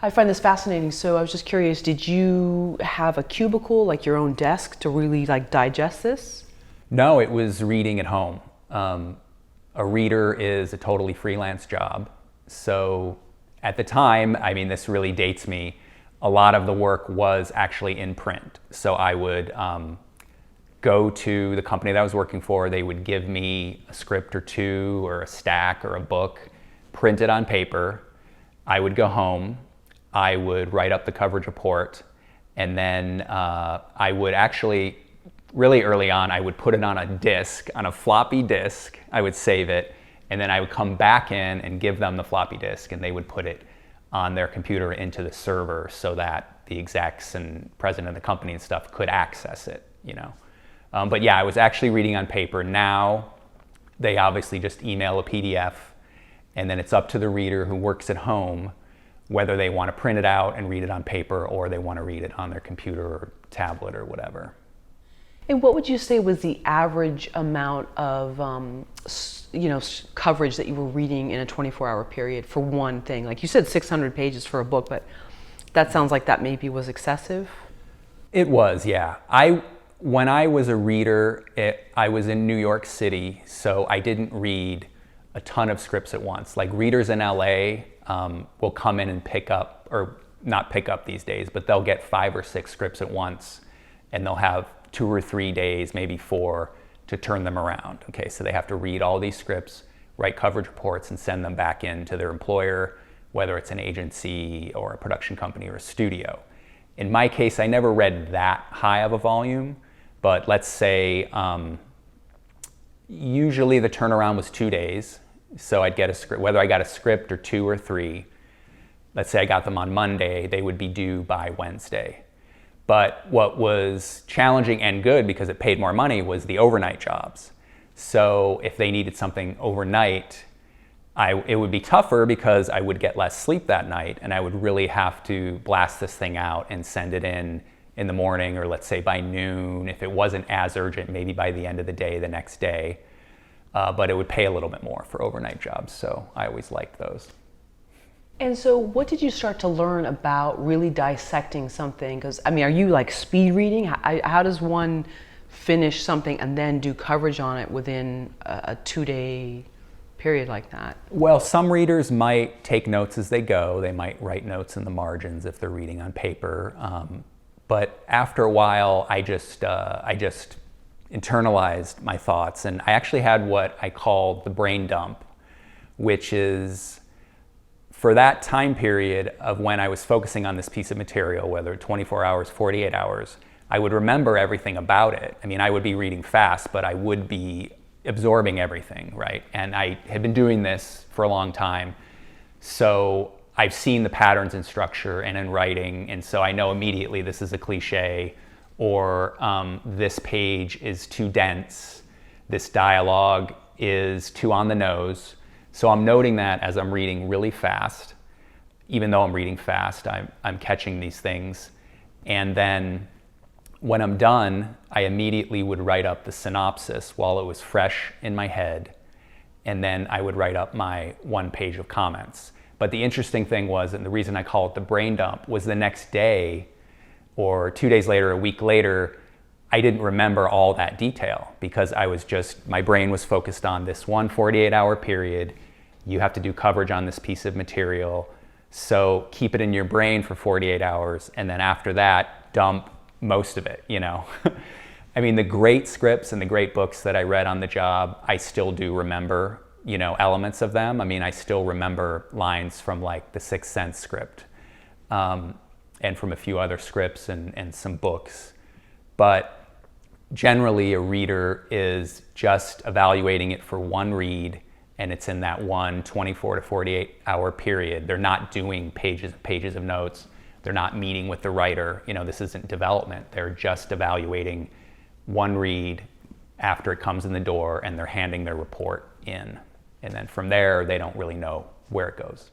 I find this fascinating. So I was just curious, did you have a cubicle, like your own desk, to really digest this? No, it was reading at home. A reader is a totally freelance job. So at the time, I mean, this really dates me, a lot of the work was actually in print. So I would go to the company that I was working for, they would give me a script or two or a stack or a book, printed on paper. I would go home, I would write up the coverage report, and then I would actually, really early on, I would put it on a disk, on a floppy disk. I would save it, and then I would come back in and give them the floppy disk, and they would put it on their computer into the server so that the execs and president of the company and stuff could access it, you know. But yeah, I was actually reading on paper. Now, they obviously just email a PDF, and then it's up to the reader who works at home whether they want to print it out and read it on paper or they want to read it on their computer or tablet or whatever. And what would you say was the average amount of coverage that you were reading in a 24-hour period for one thing? Like you said, 600 pages for a book, but that sounds like that maybe was excessive. It was, yeah. When I was a reader, I was in New York City, so I didn't read a ton of scripts at once. Like readers in LA will come in and pick up, or not pick up these days, but they'll get 5 or 6 scripts at once, and they'll have 2 or 3 days, maybe 4, to turn them around. Okay, so they have to read all these scripts, write coverage reports, and send them back in to their employer, whether it's an agency or a production company or a studio. In my case, I never read that high of a volume, but let's say usually the turnaround was 2 days. So I'd get a script, whether I got a script or 2 or 3, let's say I got them on Monday, they would be due by Wednesday. But what was challenging and good, because it paid more money, was the overnight jobs. So if they needed something overnight, it would be tougher because I would get less sleep that night, and I would really have to blast this thing out and send it in the morning, or let's say by noon. If it wasn't as urgent, maybe by the end of the day, the next day. But it would pay a little bit more for overnight jobs, so I always liked those. And so what did you start to learn about really dissecting something? Because, I mean, are you like speed reading? How does one finish something and then do coverage on it within a 2-day period like that? Well, some readers might take notes as they go. They might write notes in the margins if they're reading on paper. But after a while, I just internalized my thoughts, and I actually had what I called the brain dump, which is for that time period of when I was focusing on this piece of material, whether 24 hours, 48 hours, I would remember everything about it. I mean, I would be reading fast, but I would be absorbing everything, right? And I had been doing this for a long time, so I've seen the patterns in structure and in writing, and so I know immediately this is a cliche, or this page is too dense, this dialogue is too on the nose. So I'm noting that as I'm reading really fast. Even though I'm reading fast, I'm catching these things. And then when I'm done, I immediately would write up the synopsis while it was fresh in my head, and then I would write up my 1 page of comments. But the interesting thing was, and the reason I call it the brain dump, was the next day, or 2 days later, a week later, I didn't remember all that detail because my brain was focused on this one 48-hour period. You have to do coverage on this piece of material. So keep it in your brain for 48 hours, and then after that, dump most of it, you know. I mean, the great scripts and the great books that I read on the job, I still do remember, you know, elements of them. I mean, I still remember lines from like the Sixth Sense script. And from a few other scripts and some books. But generally a reader is just evaluating it for one read, and it's in that one 24 to 48 hour period. They're not doing pages and pages of notes. They're not meeting with the writer. You know, this isn't development. They're just evaluating one read after it comes in the door, and they're handing their report in. And then from there, they don't really know where it goes.